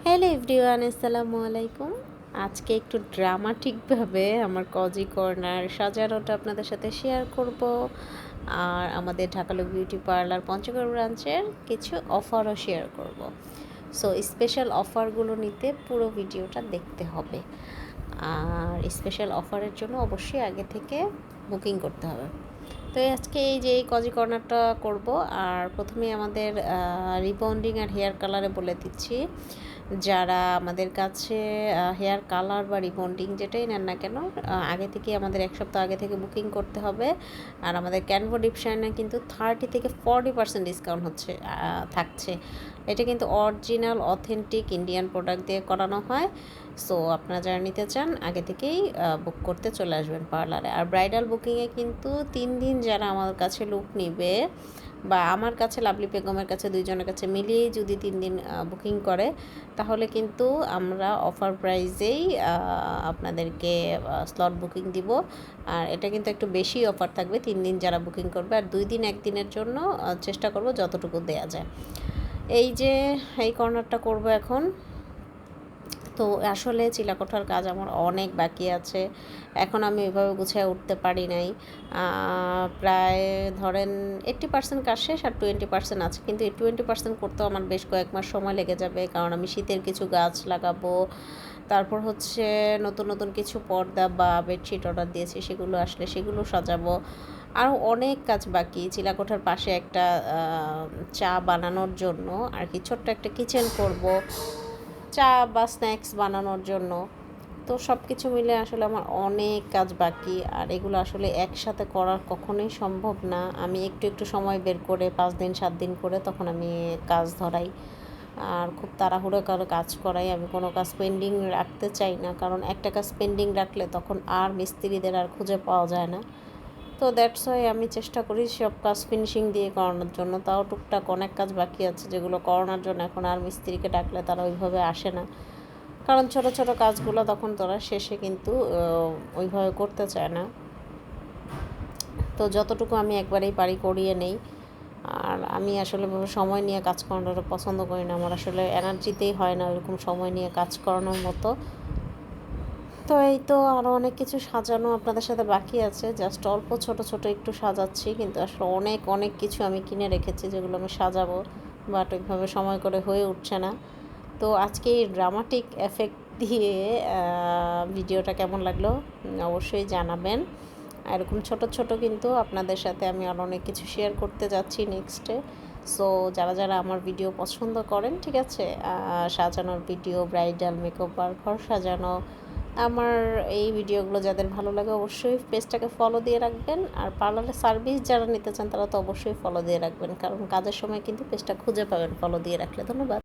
Hello everyone, আসসালামু আলাইকুম। আজকে একটু ড্রামাটিকভাবে আমার কজি কর্নার সাজানোটা আপনাদের সাথে শেয়ার করব। আর আমাদের ঢাকালো বিউটি পার্লার পঞ্চগড় ব্রাঞ্চের কিছু অফারও শেয়ার করব। সো স্পেশাল অফারগুলো নিতে পুরো ভিডিওটা দেখতে হবে। আর স্পেশাল অফারের জন্য অবশ্যই আগে থেকে বুকিং করতে হবে। তো আজকে এই যে এই কজি কর্নারটা করব। আর প্রথমে আমাদের রিবন্ডিং আর হেয়ার কালারে বলে দিচ্ছি, যারা আমাদের কাছে হেয়ার কালার বা রিবন্ডিং যেটাই নেন না কেন, আগে থেকে আমাদের 1 সপ্তাহ আগে থেকে বুকিং করতে হবে। আর আমাদের ক্যানভো ডিপশাইনে কিন্তু 30 থেকে 40% ডিসকাউন্ট থাকছে। এটা কিন্তু অরিজিনাল অথেন্টিক ইন্ডিয়ান প্রোডাক্ট দিয়ে করানো হয়। সো আপনারা যারা নিতে চান আগে থেকেই বুক করতে চলে আসবেন পার্লারে। আর ব্রাইডাল বুকিংয়ে কিন্তু 3 দিন যারা আমার কাছে লুক নিবে বা আমার কাছে লাভলি বেগমের কাছে, দুইজনের কাছে মিলিয়েই যদি 3 দিন বুকিং করে, তাহলে কিন্তু আমরা অফার প্রাইজেই আপনাদেরকে স্লট বুকিং দিব। আর এটা কিন্তু একটু বেশি অফার থাকবে 3 দিন যারা বুকিং করবে। আর 2 দিন 1 দিনের জন্য চেষ্টা করব যতটুকু দেয়া যায়। এই যে এই কর্নারটা করব এখন। তো আসলে চিলাকোঠার কাজ আমার অনেক বাকি আছে, এখন আমি এভাবে গুছিয়ে উঠতে পারি নাই। প্রায় ধরেন 80% কাজ শেষ, আর 20% আছে। কিন্তু এই 20% করতেও আমার বেশ কয়েক মাস সময় লেগে যাবে, কারণ আমি শীতের কিছু গাছ লাগাবো। তারপর হচ্ছে নতুন নতুন কিছু পর্দা বা বেডশিট অর্ডার দিয়েছি, সেগুলো আসলে সেগুলো সাজাবো। আরও অনেক কাজ বাকি। চিলাকোঠার পাশে একটা চা বানানোর জন্য আর কি ছোট্ট একটা কিচেন করব, চা বা স্ন্যাক্স বানানোর জন্য। তো সব কিছু মিলে আসলে আমার অনেক কাজ বাকি। আর এগুলো আসলে একসাথে করার কখনোই সম্ভব না। আমি একটু একটু সময় বের করে 5 দিন 7 দিন করে তখন আমি কাজ ধরাই। আর খুব তাড়াহুড়ো করে কাজ করাই। আমি কোনো কাজ পেন্ডিং রাখতে চাই না, কারণ একটা কাজ পেন্ডিং রাখলে তখন আর মিস্ত্রিদের আর খুঁজে পাওয়া যায় না। তো দ্যাটস ওয়াই আমি চেষ্টা করি সব কাজ ফিনিশিং দিয়ে করানোর জন্য। তাও টুকটাক অনেক কাজ বাকি আছে যেগুলো করানোর জন্য এখন আর মিস্ত্রিকে ডাকলে তারা ওইভাবে আসে না, কারণ ছোট ছোট কাজগুলো তখন তারা শেষে কিন্তু ওইভাবে করতে চায় না। তো যতটুকু আমি একবারেই পারি করিয়ে নেই। আর আমি আসলে সময় নিয়ে কাজ করানোটা পছন্দ করি না, আমার আসলে এনার্জিতেই হয় না ওইরকম সময় নিয়ে কাজ করানোর মতো। তো এই তো আরও অনেক কিছু সাজানো আপনাদের সাথে বাকি আছে, জাস্ট অল্প ছোট ছোট একটু সাজাচ্ছি, কিন্তু আসলে অনেক অনেক কিছু আমি কিনে রেখেছি যেগুলো আমি সাজাবো, বাট ওইভাবে সময় করে হয়ে উঠছে না। তো আজকে এই ড্রামাটিক এফেক্ট দিয়ে ভিডিওটা কেমন লাগলো অবশ্যই জানাবেন। এরকম ছোট ছোট কিন্তু আপনাদের সাথে আমি আর অনেক কিছু শেয়ার করতে যাচ্ছি নেক্সটে। সো যারা যারা আমার ভিডিও পছন্দ করেন, ঠিক আছে, সাজানোর ভিডিও, ব্রাইডাল মেকওভার, ঘর সাজানো, আমার এই ভিডিওগুলো যাদের ভালো লাগে অবশ্যই পেজটাকে ফলো দিয়ে রাখবেন। আর পার্লারের সার্ভিস যারা নিতে চান তারা তো অবশ্যই ফলো দিয়ে রাখবেন, কারণ কাজের সময় কিন্তু পেজটা খুঁজে পাবেন ফলো দিয়ে রাখলে। ধন্যবাদ।